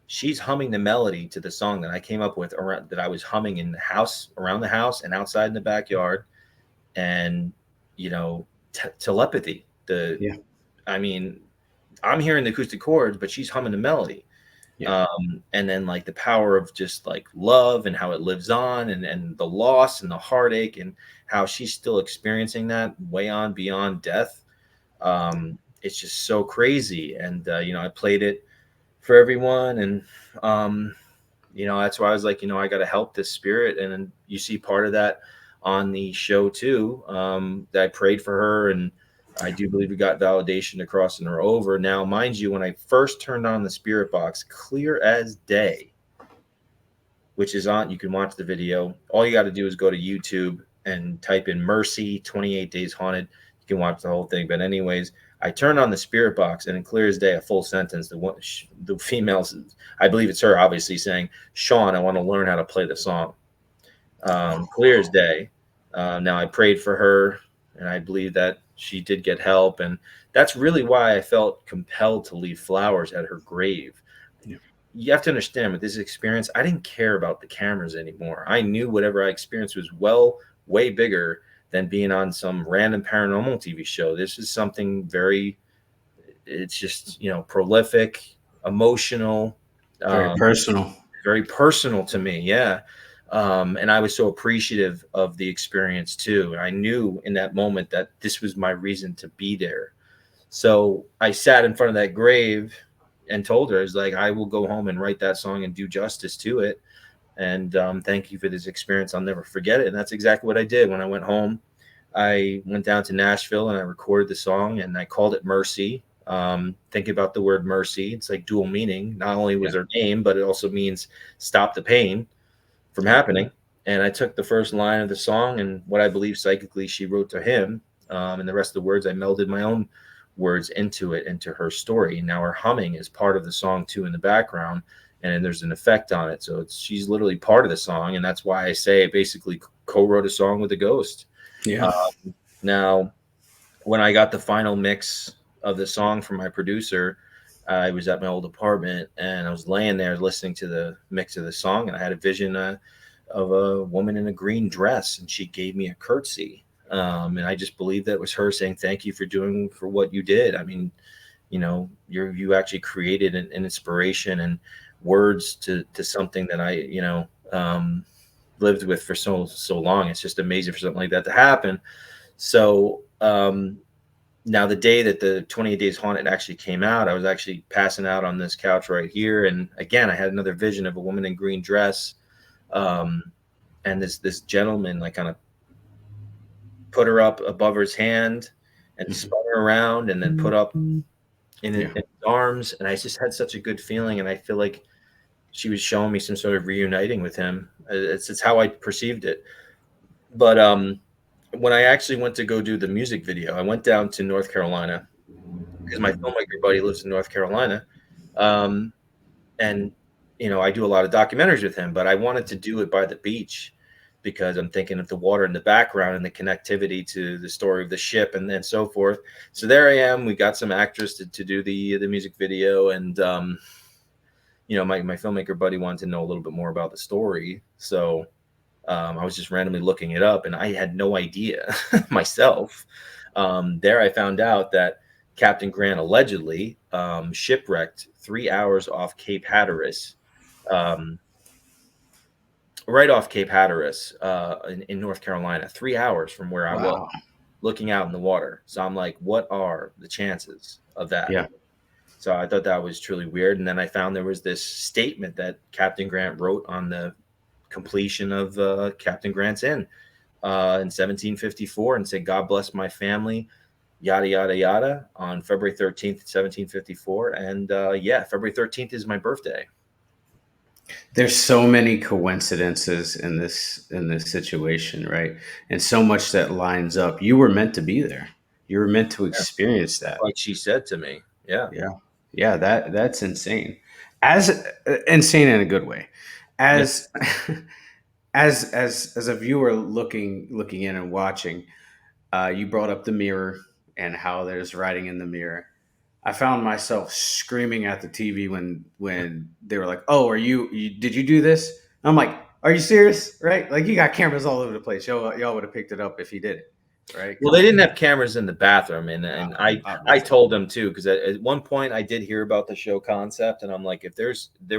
she's humming the melody to the song that I came up with, around that I was humming in the house, around the house, and outside in the backyard. And you know, telepathy. Yeah. I mean, I'm hearing the acoustic chords, but she's humming the melody. Yeah. And then like the power of just like love and how it lives on, and the loss and the heartache, and how she's still experiencing that way on beyond death. It's just so crazy. And I played it for everyone. And um, that's why I was like, I got to help this spirit. And then you see part of that on the show too, that I prayed for her. And I do believe we got validation to crossing her over. Now, mind you, when I first turned on the spirit box, clear as day, which is on, you can watch the video. All you got to do is go to YouTube and type in Mercy 28 Days Haunted. You can watch the whole thing. But, anyways, I turned on the spirit box, and in clear as day, a full sentence. The females, I believe it's her, obviously saying, "Sean, I want to learn how to play the song." Clear as day. Now, I prayed for her, and I believe that she did get help. And that's really why I felt compelled to leave flowers at her grave. Yeah. You have to understand, with this experience, I didn't care about the cameras anymore. I knew whatever I experienced was way bigger than being on some random paranormal TV show. This is something very, it's just, prolific, emotional, Very um, personal. very personal to me. Yeah. And I was so appreciative of the experience too. And I knew in that moment that this was my reason to be there. So I sat in front of that grave and told her, I was like, I will go home and write that song and do justice to it. And thank you for this experience. I'll never forget it. And that's exactly what I did. When I went home, I went down to Nashville and I recorded the song, and I called it Mercy. Think about the word mercy. It's like dual meaning. Not only Yeah. was her name, but it also means stop the pain from Yeah. happening. And I took the first line of the song and what I believe psychically she wrote to him. And the rest of the words, I melded my own words into it, into her story. And now her humming is part of the song too in the background. And there's an effect on it. So she's literally part of the song. And that's why I say I basically co wrote a song with a ghost. Yeah. Uh, Now, when I got the final mix of the song from my producer, I was at my old apartment and I was laying there listening to the mix of the song, and I had a vision of a woman in a green dress, and she gave me a curtsy. And I just believed that was her saying thank you for doing for what you did. I mean, you actually created an inspiration and words to something that I lived with for so long. It's just amazing for something like that to happen. So now, the day that the 28 Days Haunted actually came out, I was actually passing out on this couch right here, and again, I had another vision of a woman in green dress, um, and this gentleman like kind of put her up above his hand and Hmm. spun her around, and then put up in Yeah. his arms, and I just had such a good feeling, and I feel like she was showing me some sort of reuniting with him. It's how I perceived it. But when I actually went to go do the music video, I went down to North Carolina because my filmmaker buddy lives in North Carolina. Um, and, I do a lot of documentaries with him, but I wanted to do it by the beach because I'm thinking of the water in the background and the connectivity to the story of the ship and then so forth. So there I am. We got some actress to do the music video. And, my filmmaker buddy wanted to know a little bit more about the story. So I was just randomly looking it up, and I had no idea myself. There, I found out that Captain Grant allegedly shipwrecked 3 hours off Cape Hatteras, um, right off Cape Hatteras in North Carolina, 3 hours from where I was, Wow. looking out in the water. So I'm like, what are the chances of that? Yeah. So I thought that was truly weird. And then I found there was this statement that Captain Grant wrote on the completion of Captain Grant's Inn in 1754, and said, "God bless my family, yada yada yada," on February 13th, 1754. And yeah, February 13th is my birthday. There's so many coincidences in this situation, right? And so much that lines up. You were meant to be there. You were meant to Yeah. experience that. Like she said to me. Yeah. Yeah. Yeah, that's insane. As insane in a good way. Yeah. As as a viewer looking in and watching, you brought up the mirror and how there's writing in the mirror. I found myself screaming at the TV when they were like, "Oh, did you do this?" I'm like, "Are you serious?" Right? Like you got cameras all over the place. Y'all would have picked it up if he did it, right? Well, Come they on. didn't have cameras in the bathroom, and I Obviously, told them too, because at one point I did hear about the show concept, and I'm like, if there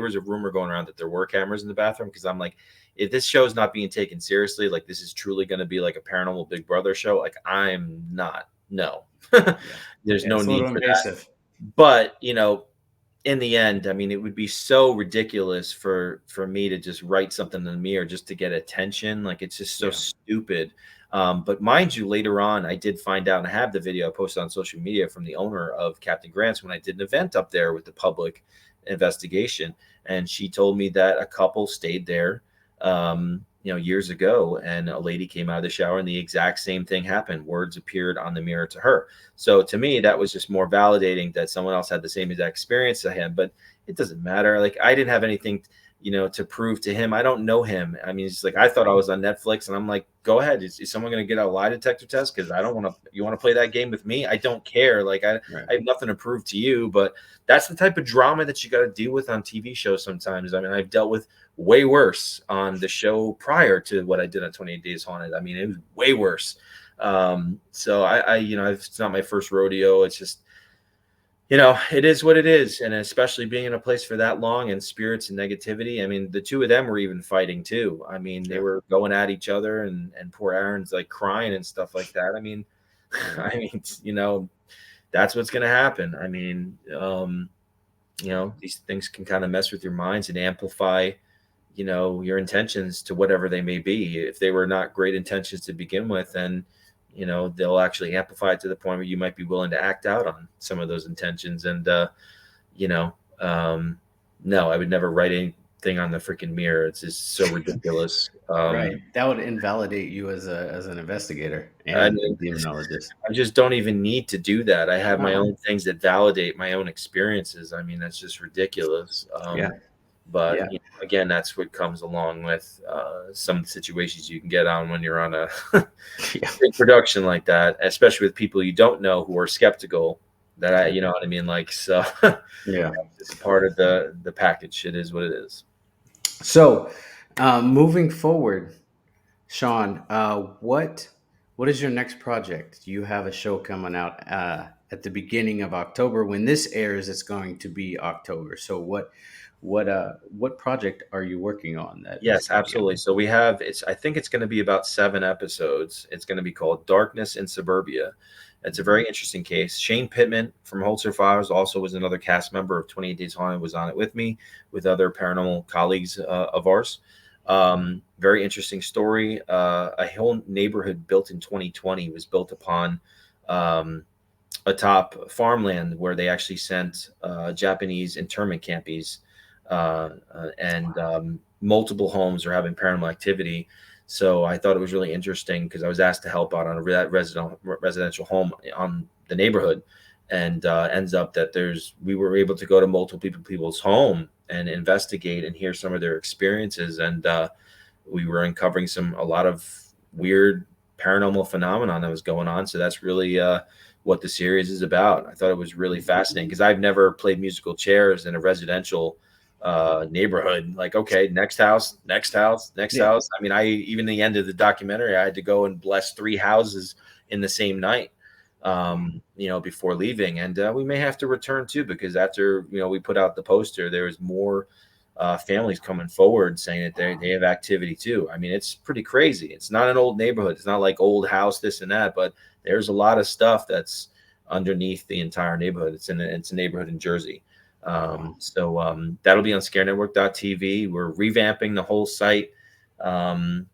was a rumor going around that there were cameras in the bathroom, because I'm like, if this show is not being taken seriously, like this is truly going to be like a paranormal Big Brother show, like I'm not. No, yeah, there's yeah. no It's a need little for that. invasive. But in the end, I mean, it would be so ridiculous for me to just write something in the mirror just to get attention. Like it's just so Yeah, stupid. But mind you, later on, I did find out, and I have the video I posted on social media from the owner of Captain Grant's when I did an event up there with the public investigation, and she told me that a couple stayed there, years ago, and a lady came out of the shower, and the exact same thing happened. Words appeared on the mirror to her. So to me, that was just more validating that someone else had the same exact experience I had. But it doesn't matter. Like I didn't have anything, to prove to him. I don't know him. I mean, it's like I thought I was on Netflix, and I'm like, go ahead. Is someone going to get a lie detector test? Because I don't want to. You want to play that game with me? I don't care. Like right, I have nothing to prove to you. But that's the type of drama that you got to deal with on TV shows sometimes. I mean, I've dealt with way worse on the show prior to what I did on 28 Days Haunted. I mean, it was way worse. So it's not my first rodeo. It's just, it is what it is. And especially being in a place for that long, and spirits and negativity. I mean, the two of them were even fighting too. I mean, they yeah, were going at each other, and poor Aaron's like crying and stuff like that. I mean, yeah, I mean, that's what's going to happen. I mean, these things can kind of mess with your minds and amplify, your intentions to whatever they may be. If they were not great intentions to begin with, then they'll actually amplify it to the point where you might be willing to act out on some of those intentions. And you know no, I would never write anything on the freaking mirror. It's just so ridiculous. right. That would invalidate you as an investigator I and mean, demonologist. I just don't even need to do that. I have my No, own things that validate my own experiences. I mean, that's just ridiculous. yeah, But yeah, again, that's what comes along with some situations you can get on when you're on a yeah, big production like that, especially with people you don't know who are skeptical. That yeah, you know what I mean. Like so, yeah. it's a part of the package. It is what it is. So, moving forward, Sean, what is your next project? You have a show coming out at the beginning of October. When this airs, it's going to be October. So, what project are you working on that is Yes, coming out? absolutely. So we have I think it's going to be about 7 episodes. It's going to be called Darkness in Suburbia. It's a very interesting case. Shane Pittman from Holzer Files also was another cast member of 28 Days Haunted, was on it with me, with other paranormal colleagues of ours. Very interesting story. A whole neighborhood built in 2020 was built upon um, atop farmland where they actually sent Japanese internment campies, and multiple homes are having paranormal activity. So I thought it was really interesting because I was asked to help out on a residential home on the neighborhood, and ends up that we were able to go to multiple people's home and investigate and hear some of their experiences, and we were uncovering a lot of weird paranormal phenomenon that was going on. So that's really what the series is about. I thought it was really fascinating because I've never played musical chairs in a residential neighborhood. Like, okay, next house, next house, next Yeah. house. I mean, I even the end of the documentary, I had to go and bless 3 houses in the same night, Wow. before leaving. And we may have to return too, because after we put out the poster, there was more families coming forward saying that they have activity too. I mean, it's pretty crazy. It's not an old neighborhood. It's not like old house, this and that, but there's a lot of stuff that's underneath the entire neighborhood. It's a neighborhood in Jersey. Wow. That'll be on scarenetwork.tv. We're revamping the whole site. Um,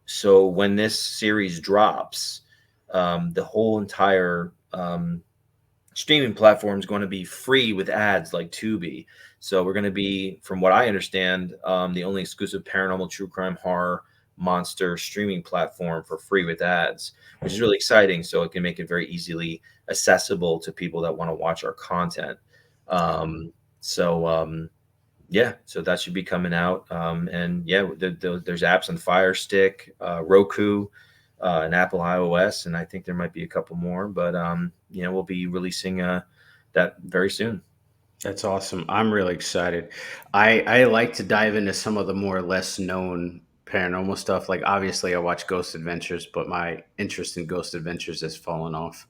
so when this series drops, the whole entire streaming platform is going to be free with ads like Tubi. So we're going to be, from what I understand, the only exclusive paranormal, true crime, horror, monster streaming platform for free with ads, which is really exciting. So it can make it very easily accessible to people that want to watch our content. Um, so that should be coming out. And yeah, there's apps on Fire Stick, Roku, and Apple iOS, and I think there might be a couple more. But we'll be releasing that very soon. That's awesome. I'm really excited. I like to dive into some of the more less known paranormal stuff. Like obviously I watch Ghost Adventures, but my interest in Ghost Adventures has fallen off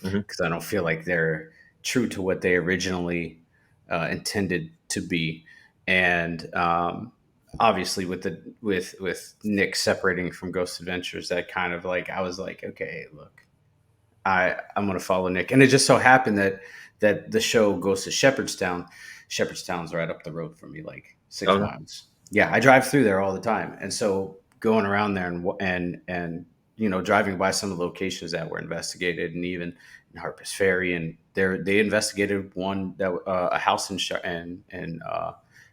Hmm. because I don't feel like they're true to what they originally intended to be. And obviously with Nick separating from Ghost Adventures, that kind of like I was like, okay, look, I'm going to follow Nick. And it just so happened that the show goes to Shepherdstown. Shepherdstown's right up the road from me, like Oh six no. miles. Yeah, I drive through there all the time, and so going around there and driving by some of the locations that were investigated, and even in Harpers Ferry, and they investigated one that a house in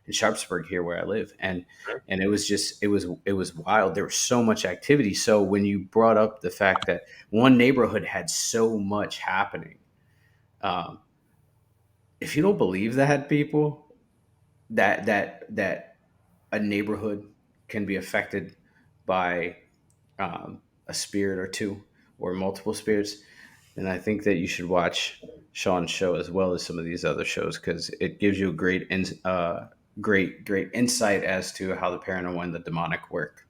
Sharpsburg here where I live, and it was just it was wild. There was so much activity. So when you brought up the fact that one neighborhood had so much happening, um, if you don't believe that, people, that a neighborhood can be affected by a spirit or two or multiple spirits, then I think that you should watch Sean's show as well as some of these other shows because it gives you a great insight as to how the paranormal and the demonic work.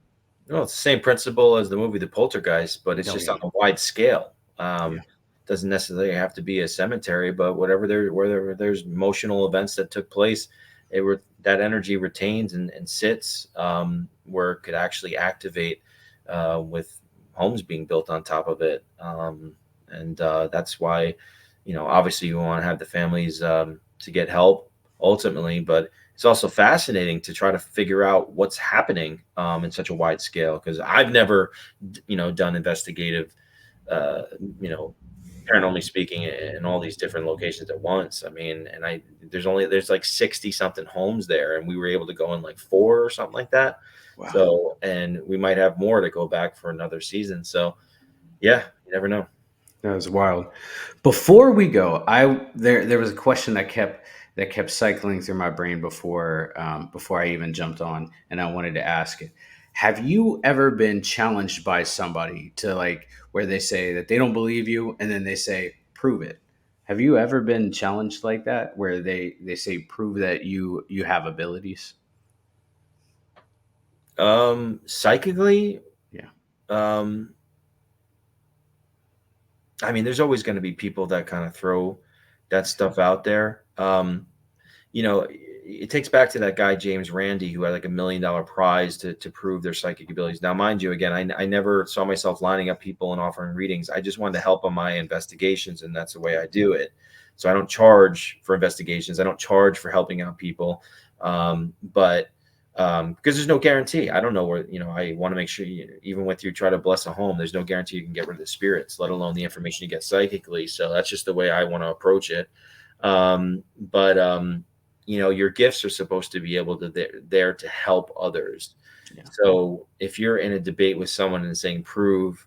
Well, it's the same principle as the movie The Poltergeist, but it's Oh just on yeah, a wide scale. yeah, Doesn't necessarily have to be a cemetery, but wherever there's emotional events that took place, that energy retains and sits, where it could actually activate, with homes being built on top of it. And That's why, obviously you want to have the families, to get help ultimately, but it's also fascinating to try to figure out what's happening, in such a wide scale, because I've never done investigative, uh, you know paranormally speaking, in all these different locations at once. I mean, and I there's like 60 something homes there, and we were able to go in like four or something like that. wow. So, and we might have more to go back for another season. So yeah, you never know. That was wild. Before we go, there was a question that kept cycling through my brain before I even jumped on, and I wanted to ask it. Have you ever been challenged by somebody to like where they say that they don't believe you, and then they say prove it? Have you ever been challenged like that where they say prove that you have abilities? Psychically, Yeah, um, I mean, there's always going to be people that kind of throw that stuff out there. It takes back to that guy James Randi who had like $1 million prize to prove their psychic abilities. Now, mind you, again, I never saw myself lining up people and offering readings. I just wanted to help on my investigations, and that's the way I do it. So I don't charge for investigations. I don't charge for helping out people, but because there's no guarantee. I don't know where I want to make sure even with you try to bless a home, there's no guarantee you can get rid of the spirits, let alone the information you get psychically. So that's just the way I want to approach it. But your gifts are supposed to be able to there to help others. yeah, So if you're in a debate with someone and saying prove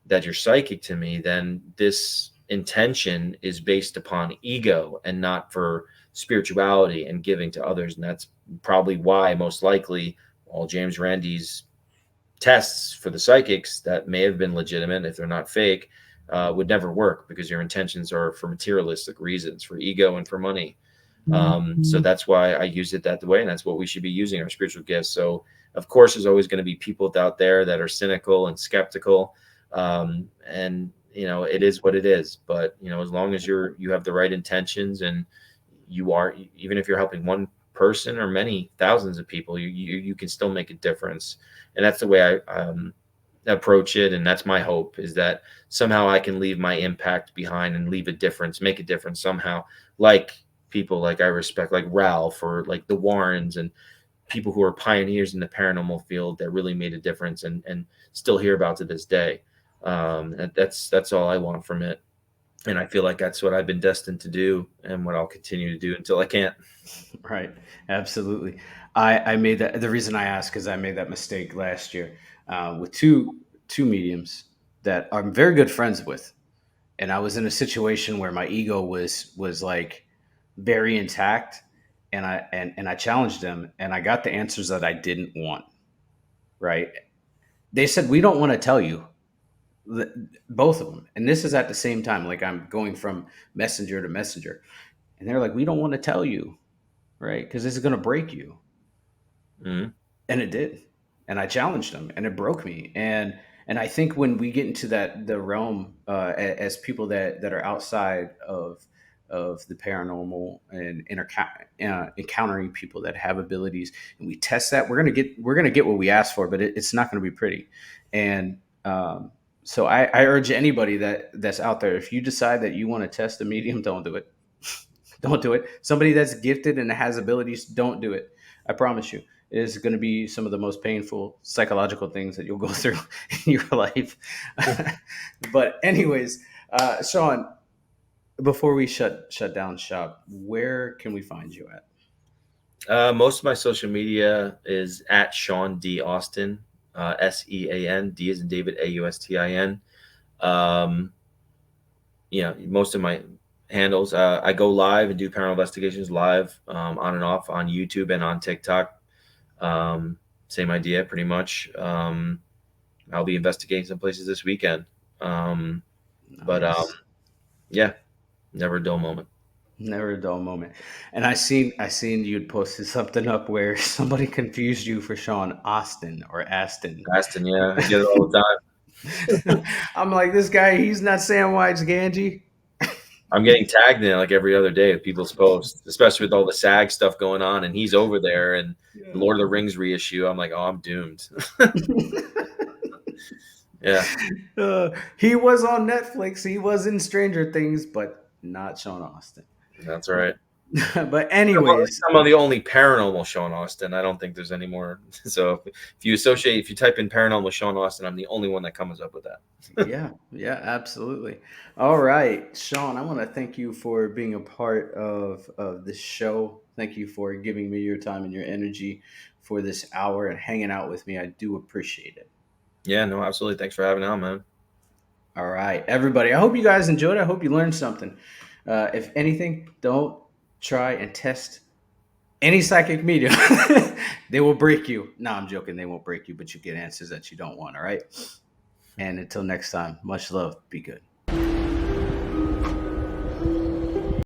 that you're psychic to me, then this intention is based upon ego and not for spirituality and giving to others. And that's probably why most likely all James Randi's tests for the psychics that may have been legitimate if they're not fake, would never work, because your intentions are for materialistic reasons, for ego and for money. So that's why I use it that way, and that's what we should be using our spiritual gifts. So of course, there's always going to be people out there that are cynical and skeptical, and it is what it is. But as long as you have the right intentions, and you are, even if you're helping one person or many thousands of people, you can still make a difference. And that's the way I approach it, and that's my hope, is that somehow I can leave my impact behind and leave a difference, make a difference somehow, like people like I respect, like Ralph, or like the Warrens, and people who are pioneers in the paranormal field that really made a difference, and still hear about to this day. And that's all I want from it, and I feel like that's what I've been destined to do, and what I'll continue to do until I can't. Right. Absolutely. I made that. The reason I asked, because I made that mistake last year with two mediums that I'm very good friends with, and I was in a situation where my ego was like very intact, and I challenged them, and I got the answers that I didn't want. Right. They said, we don't want to tell you. Both of them, and this is at the same time. Like, I'm going from messenger to messenger, and they're like, we don't want to tell you, right? Because this is going to break you. Mhm. And it did. And I challenged them, and it broke me. And I think when we get into the realm, as people that are outside of the paranormal, and encountering people that have abilities, and we test that, we're gonna get what we ask for, but it's not gonna be pretty. And so I urge anybody that's out there, if you decide that you want to test a medium, don't do it. Don't do it. Somebody that's gifted and has abilities, don't do it. I promise you, it is going to be some of the most painful psychological things that you'll go through in your life. But anyways, Sean, before we shut down shop, where can we find you at? Most of my social media is at Sean D Austin, Sean, D is in David, Austin. Um, most of my handles. I go live and do paranormal investigations live, on and off, on YouTube and on TikTok. Um, Same idea, pretty much. I'll be investigating some places this weekend. But Nice. yeah, never a dull moment. Never a dull moment. And I seen you'd posted something up where somebody confused you for Sean Austin or Aston. Aston, yeah, I get it all the time. I'm like, this guy, he's not Samwise Ganji. I'm getting tagged in it like every other day with people's posts, especially with all the SAG stuff going on, and he's over there, and the Yeah. Lord of the Rings reissue. I'm like, oh, I'm doomed. Yeah, He was on Netflix. He was in Stranger Things, but not Sean Austin. that's right. But Well, at least anyways, I'm the only paranormal Sean Austin. I don't think there's any more. So if you type in paranormal Sean Austin, I'm the only one that comes up with that. yeah, yeah, absolutely. All right, Sean, I want to thank you for being a part of this show. Thank you for giving me your time and your energy for this hour and hanging out with me. I do appreciate it. Yeah, no, absolutely. Thanks for having me on, man. All right, everybody. I hope you guys enjoyed it. I hope you learned something. If anything, don't try and test any psychic medium. They will break you. No, I'm joking. They won't break you, but you get answers that you don't want. All right. And until next time, much love. Be good.